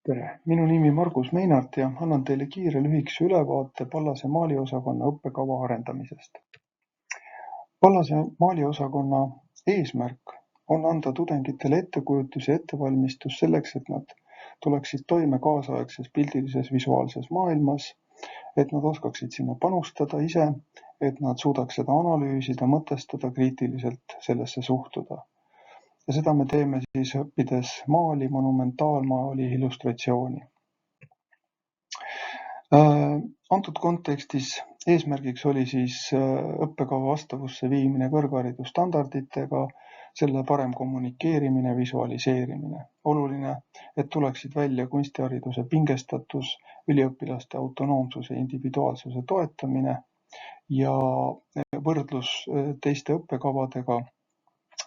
Tere, minu nimi Margus Meinart ja annan teile kiire lühikese ülevaate Pallase maaliosakonna õppekava arendamisest. Pallase maaliosakonna eesmärk on anda tudengitele ettekujutus ja ettevalmistus selleks, et nad tuleksid toime kaasaegses pildilises visuaalses maailmas, et nad oskaksid sinna panustada ise, et nad suudaks seda analüüsida, mõtestada, kriitiliselt sellesse suhtuda. Ja seda me teeme siis õppides maali, monumentaalmaali, illustratsiooni. Antud kontekstis eesmärgiks oli siis õppekava vastavusse viimine kõrgharidusstandarditega, selle parem kommunikeerimine, visualiseerimine. Oluline, et tuleksid välja kunstihariduse pingestatus, üliõpilaste autonoomsuse ja individuaalsuse toetamine ja võrdlus teiste õppekavadega,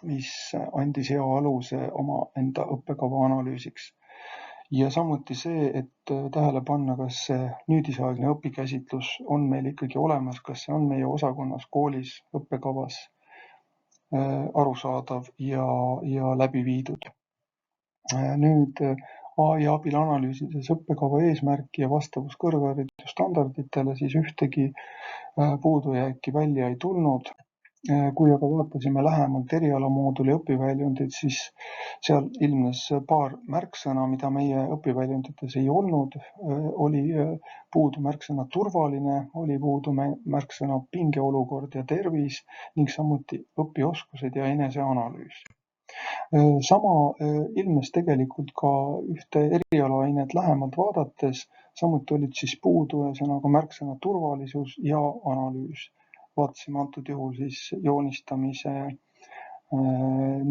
mis andis hea aluse omaenda õppekava analüüsiks. Ja samuti see, et tähele panna, kas see nüüdisaegne õpikäsitlus on meil ikkagi olemas, kas see on meie osakonnas, koolis, õppekavas arusaadav ja läbi viidud. Nüüd AI abil analüüsides õppekava eesmärki ja vastavus kõrgharidusstandarditele, siis ühtegi puudujääki välja ei tulnud. Kui aga vaatasime lähemalt erialamooduli õpiväljundid, siis seal ilmnes paar märksõna, mida meie õpiväljundites ei olnud. Oli puudu märksõna turvaline, oli puudu märksõna pingeolukord ja tervis ning samuti õpioskused ja eneseanalüüs. Sama ilmnes tegelikult ka ühte erialaainet lähemalt vaadates, samuti olid siis puudu ühesõnaga märksõna turvalisus ja analüüs. Vaatasime antud juhul siis joonistamise 4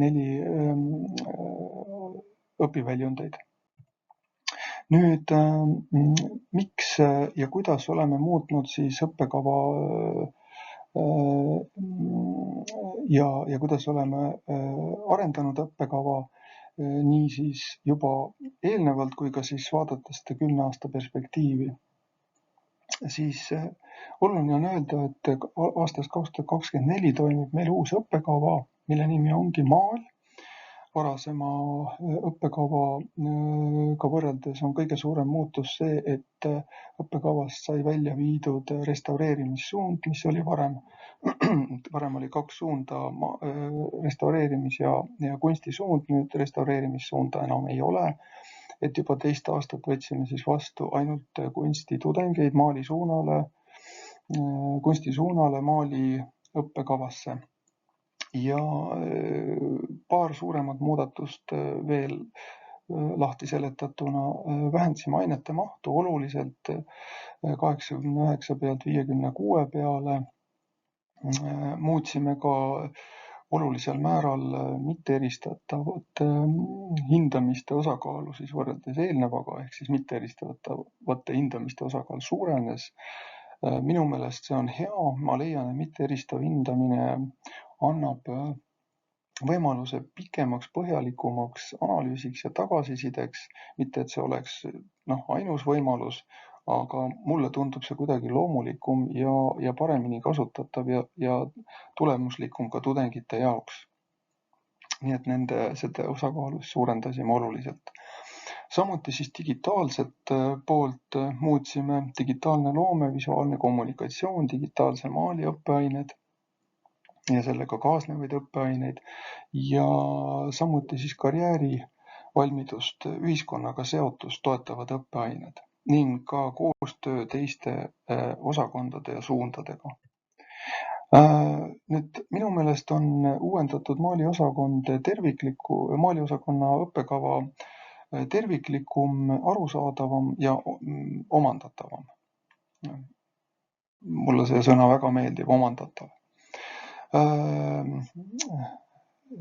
õpiväljundeid. Nüüd, miks ja kuidas oleme muutnud siis õppekava ja kuidas oleme arendanud õppekava nii siis juba eelnevalt kui ka siis vaadates seda 10 aasta perspektiivi. Siis oluline on öelda, et aastast 2024 toimub meil uus õppekava, mille nimi ongi maal. Varasema õppekavaga võrreldes on kõige suurem muutus see, et õppekavast sai välja viidud restaureerimissuund, mis oli varem oli 2 suunda, restaureerimis- ja kunstisuund, nüüd restaureerimissuunda enam ei ole. Et juba 2 aastat võtsime siis vastu ainult kunstitudengeid kunstisuunale, maali õppekavasse. Ja paar suuremat muudatust veel lahti seletatuna. Vähendasime ainete mahtu oluliselt 89 pealt 56 peale. Muutsime ka olulisel määral mitteeristatavate hindamiste osakaalu siis võrreldes eelnevaga, ehk siis mitteeristatavate hindamiste osakaal suurenes. Minu meelest see on hea, ma leian, et mitteeristav hindamine annab võimaluse pikemaks, põhjalikumaks analüüsiks ja tagasisideks, mitte et see oleks ainus võimalus, aga mulle tundub see kuidagi loomulikum ja paremini kasutatav ja tulemuslikum ka tudengite jaoks. Nii et seda osakaalu suurendasime oluliselt. Samuti siis digitaalset poolt muutsime: digitaalne loome, visuaalne kommunikatsioon, digitaalse maali õppeained ja sellega kaasnevaid õppeaineid ja samuti siis karjäärivalmidust, ühiskonnaga seotust toetavad õppeained ning ka koostöö teiste osakondade ja suundadega. Nüüd minu meelest on uuendatud maaliosakonna õppekava terviklikum, arusaadavam ja omandatavam. Mulle see sõna väga meeldib, omandatav.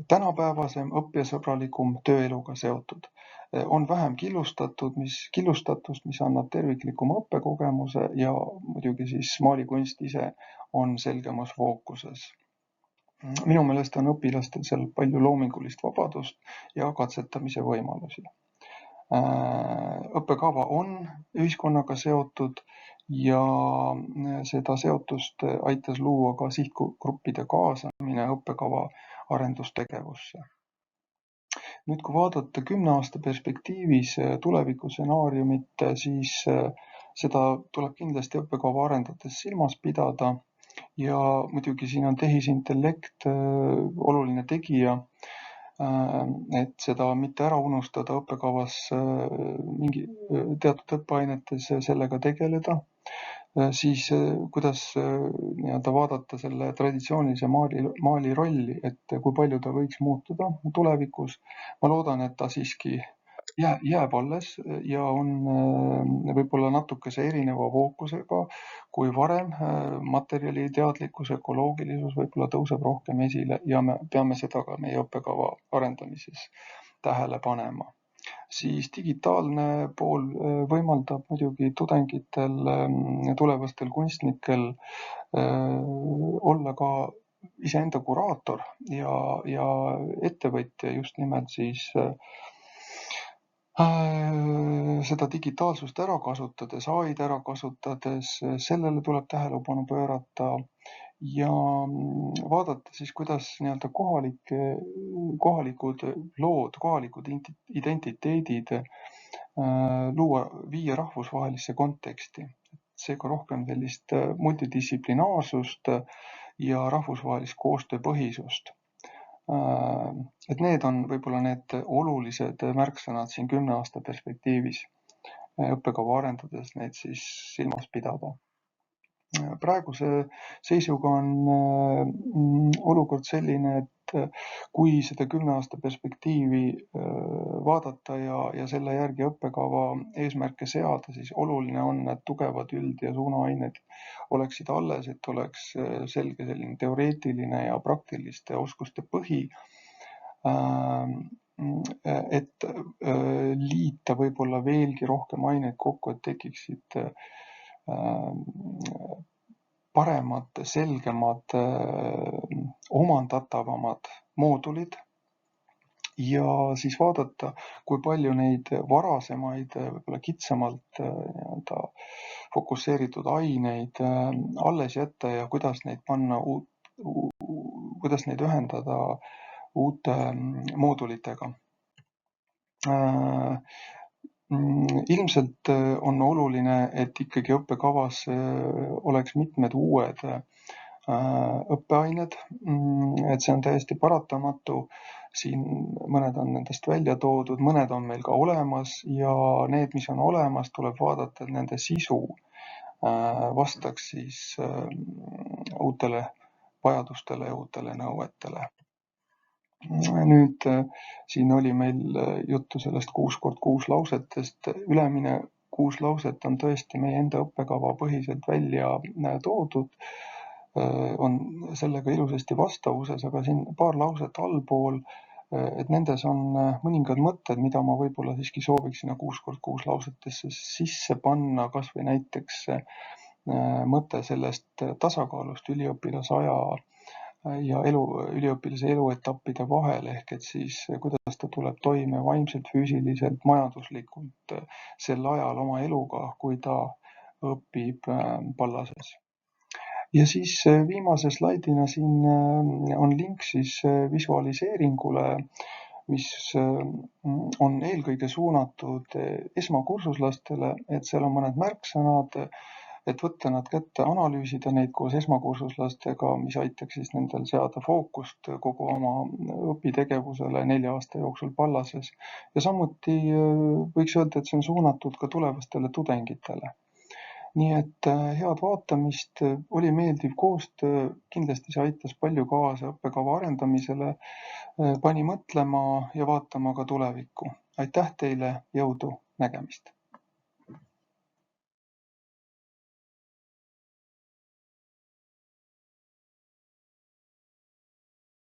Tänapäevasem, õppijasõbralikum, tööeluga seotud. On vähem killustatust, mis annab terviklikuma õppekogemuse ja muidugi siis maalikunst ise on selgemas fookuses. Minu meelest on õpilastel seal palju loomingulist vabadust ja katsetamise võimalusi. Õppekava on ühiskonnaga seotud ja seda seotust aitas luua ka sihtgruppide kaasamine õppekava arendustegevusse. Nüüd, kui vaadata 10 aasta perspektiivis tulevikustsenaariumit, siis seda tuleb kindlasti õppekava arendades silmas pidada ja muidugi siin on tehisintellekt oluline tegija, et seda mitte ära unustada õppekavas mingi teatud õppeainetes sellega tegeleda. Siis kuidas nii-öelda vaadata selle traditsioonilise maali rolli, et kui palju ta võiks muutuda tulevikus. Ma loodan, et ta siiski jääb alles ja on võib-olla natukese erineva fookusega kui varem. Materjaliteadlikkus, ökoloogilisus võib-olla tõuseb rohkem esile ja me peame seda ka meie õppekava arendamises tähele panema. Siis digitaalne pool võimaldab muidugi tudengitel, tulevastel kunstnikel olla ka iseenda kuraator ja ettevõtja just nimelt siis seda digitaalsust ära kasutades, AI-d ära kasutades, sellele tuleb tähelepanu pöörata ja vaadata siis, kuidas nii-öelda kohalikud lood, kohalikud identiteedid luua, viia rahvusvahelisse konteksti. Seega rohkem sellist multidistsiplinaarsust ja rahvusvahelist koostööpõhisust. Et need on võib-olla need olulised märksõnad siin 10 aasta perspektiivis õppekava arendades neid siis silmas pidada. Praeguse seisuga on olukord selline, et kui seda 10 aasta perspektiivi vaadata ja selle järgi õppekava eesmärke seada, siis oluline on, et tugevad üld- ja suunaained oleksid alles, et oleks selge selline teoreetiline ja praktiliste oskuste põhi, et liita võib-olla veelgi rohkem aineid kokku, et tekiksid paremad, selgemad, omandatavamad moodulid ja siis vaadata, kui palju neid varasemaid, võib-olla kitsamalt nii-öelda fokusseeritud aineid alles jätta ja kuidas neid panna kuidas neid ühendada uute moodulitega. Ilmselt on oluline, et ikkagi õppekavas oleks mitmed uued õppeained, et see on täiesti paratamatu. Siin mõned on nendest välja toodud, mõned on meil ka olemas ja need, mis on olemas, tuleb vaadata, et nende sisu vastaks siis uutele vajadustele ja uutele nõuetele. Nüüd siin oli meil juttu sellest 6x6 lausetest. Ülemine 6 lauset on tõesti meie enda õppekava põhiselt välja toodud, on sellega ilusasti vastavuses, aga siin paar lauset allpool, et nendes on mõningad mõtted, mida ma võib-olla siiski sooviks sinna 6x6 lausetesse sisse panna, kas või näiteks mõte sellest tasakaalust üliõpilasaja ja üliõpilase eluetappide vahel, ehk et siis kuidas ta tuleb toime vaimselt, füüsiliselt, majanduslikult sel ajal oma eluga, kui ta õpib Pallases. Ja siis viimase slaidina siin on link siis visualiseeringule, mis on eelkõige suunatud esmakursuslastele, et seal on mõned märksõnad, et võtta nad kätte, analüüsida neid koos esmakursuslastega, mis aitaks siis nendel seada fookust kogu oma õpitegevusele 4 aasta jooksul Pallases. Ja samuti võiks öelda, et see on suunatud ka tulevastele tudengitele. Nii et head vaatamist, oli meeldiv koostöö, kindlasti see aitas palju kaasa õppekava arendamisele, pani mõtlema ja vaatama ka tulevikku. Aitäh teile, jõudu, nägemist!